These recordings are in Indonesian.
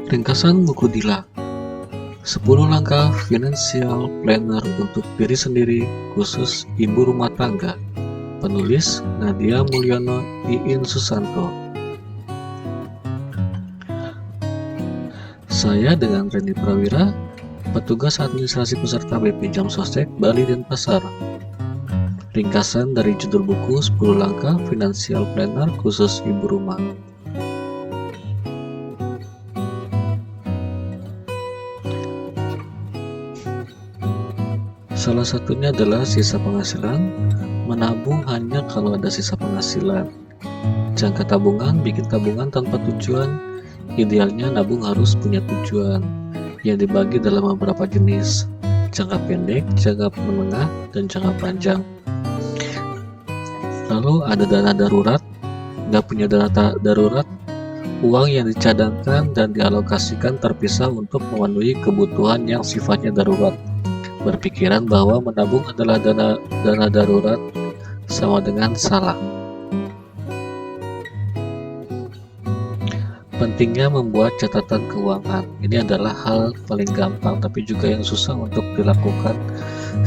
Ringkasan buku Dila 10 langkah financial planner untuk diri sendiri khusus ibu rumah tangga. Penulis Nadia Mulyono Iin Susanto. Saya dengan Randy Prawira, petugas administrasi peserta BP Jam Sostek Bali Denpasar. Ringkasan dari judul buku 10 langkah financial planner khusus ibu rumah. Salah satunya adalah sisa penghasilan, menabung hanya kalau ada sisa penghasilan. Jangka tabungan, bikin tabungan tanpa tujuan, idealnya nabung harus punya tujuan, yang dibagi dalam beberapa jenis, jangka pendek, jangka menengah, dan jangka panjang. Lalu ada dana darurat, nggak punya dana darurat, uang yang dicadangkan dan dialokasikan terpisah untuk memenuhi kebutuhan yang sifatnya darurat. Berpikiran bahwa menabung adalah dana darurat sama dengan salah. Pentingnya membuat catatan keuangan. Ini adalah hal paling gampang tapi juga yang susah untuk dilakukan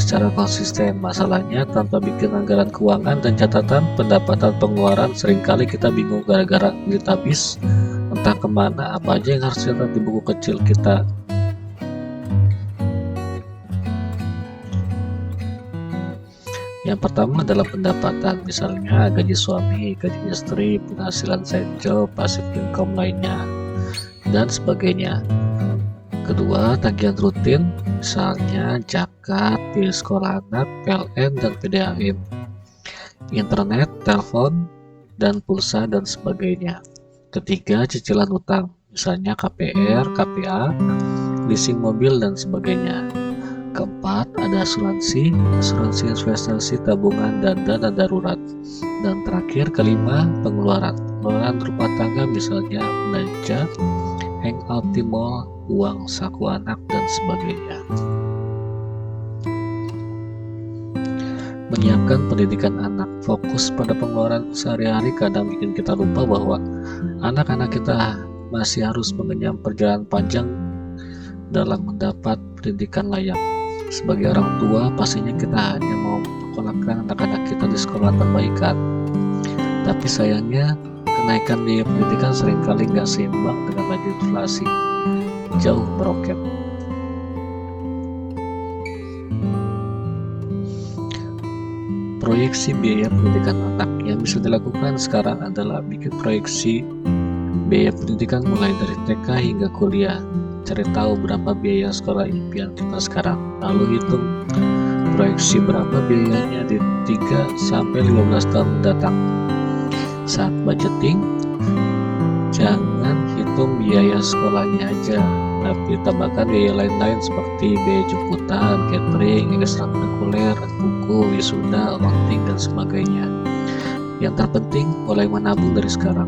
secara konsisten. Masalahnya tanpa bikin anggaran keuangan dan catatan pendapatan pengeluaran, seringkali kita bingung gara-gara duit habis entah kemana. Apa aja yang harus dicatat di buku kecil kita. Yang pertama adalah pendapatan, misalnya gaji suami, gaji istri, penghasilan side job, passive income lainnya, dan sebagainya. Kedua, tagihan rutin, misalnya zakat, biaya sekolah anak, PLN, dan PDAM, internet, telepon, dan pulsa, dan sebagainya. Ketiga, cicilan utang, misalnya KPR, KPA, leasing mobil, dan sebagainya. Keempat, ada asuransi investasi, tabungan, dan dana darurat. Dan terakhir, kelima, pengeluaran rumah tangga, misalnya belanja, hangout di mall, uang saku anak, dan sebagainya. Menyiapkan pendidikan anak, fokus pada pengeluaran sehari-hari kadang bikin kita lupa bahwa anak-anak kita masih harus mengenyam perjalanan panjang dalam mendapat pendidikan layak. Sebagai orang tua, pastinya kita hanya mau menyekolahkan anak-anak kita di sekolah terbaik, tapi sayangnya kenaikan biaya pendidikan seringkali nggak seimbang dengan laju inflasi, jauh meroket. Proyeksi biaya pendidikan anak yang bisa dilakukan sekarang adalah bikin proyeksi biaya pendidikan mulai dari TK hingga kuliah. Cari tahu berapa biaya sekolah impian kita sekarang, lalu hitung proyeksi berapa biayanya di 3-15 tahun mendatang. Saat budgeting, jangan hitung biaya sekolahnya aja, tapi tambahkan biaya lain-lain seperti biaya jemputan, catering, ekstrakurikuler, buku, wisuda, outing, dan sebagainya. Yang terpenting, mulai menabung dari sekarang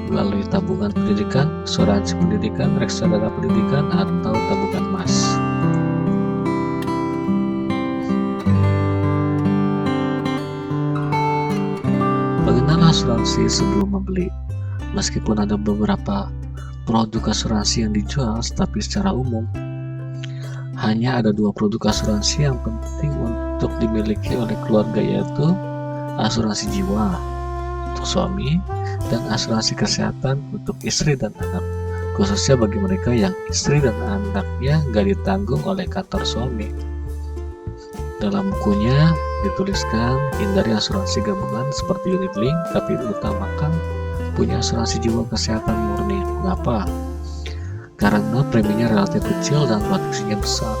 melalui tabungan pendidikan, asuransi pendidikan, reksadana pendidikan, atau tabungan emas. Mengenal asuransi sebelum membeli. Meskipun ada beberapa produk asuransi yang dijual, tapi secara umum hanya ada 2 produk asuransi yang penting untuk dimiliki oleh keluarga, yaitu asuransi jiwa untuk suami dan asuransi kesehatan untuk istri dan anak, khususnya bagi mereka yang istri dan anaknya nggak ditanggung oleh kantor suami. Dalam bukunya dituliskan, hindari asuransi gabungan seperti unit link, tapi utamakan punya asuransi jiwa kesehatan murni. Mengapa? Karena preminya relatif kecil dan proteksinya besar.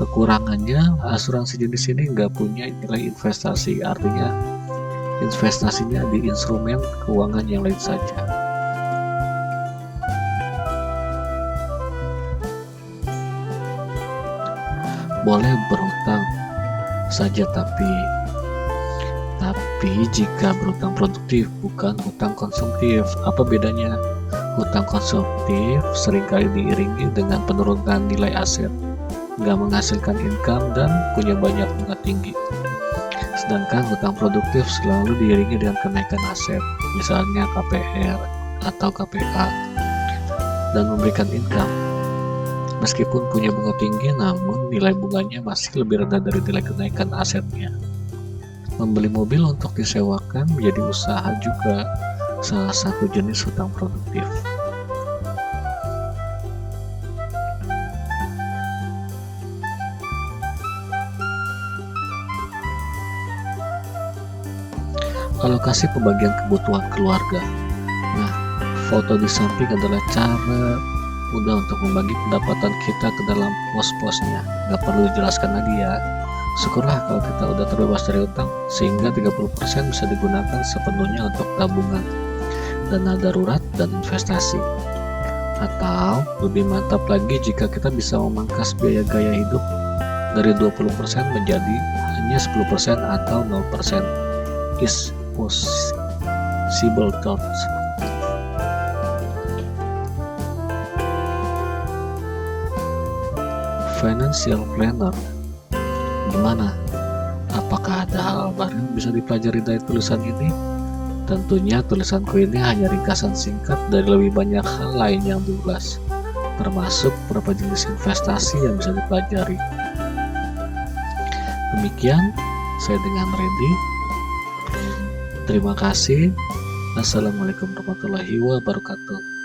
Kekurangannya, asuransi jenis ini nggak punya nilai investasi, artinya investasinya di instrumen keuangan yang lain saja. Boleh berhutang saja, tapi jika berhutang produktif, bukan hutang konsumtif. Apa bedanya? Hutang konsumtif seringkali diiringi dengan penurunan nilai aset, nggak menghasilkan income, dan punya banyak bunga tinggi. Sedangkan hutang produktif selalu diiringi dengan kenaikan aset, misalnya KPR atau KPA. dan memberikan income. Meskipun punya bunga tinggi, namun nilai bunganya masih lebih rendah dari nilai kenaikan asetnya. Membeli mobil untuk disewakan menjadi usaha juga salah satu jenis hutang produktif. Alokasi pembagian kebutuhan keluarga. Nah, foto di samping adalah cara mudah untuk membagi pendapatan kita ke dalam pos-posnya. Gak perlu dijelaskan lagi ya. Syukurlah kalau kita udah terbebas dari utang, sehingga 30% bisa digunakan sepenuhnya untuk tabungan, dana darurat, dan investasi. Atau lebih mantap lagi jika kita bisa memangkas biaya gaya hidup dari 20% menjadi hanya 10% atau 0%. Is possible thoughts. Financial planner. Gimana? Apakah ada hal baru yang bisa dipelajari dari tulisan ini? Tentunya tulisanku ini hanya ringkasan singkat dari lebih banyak hal lain yang diulas, termasuk beberapa jenis investasi yang bisa dipelajari. Demikian, saya dengan Randy. Terima kasih. Assalamualaikum warahmatullahi wabarakatuh.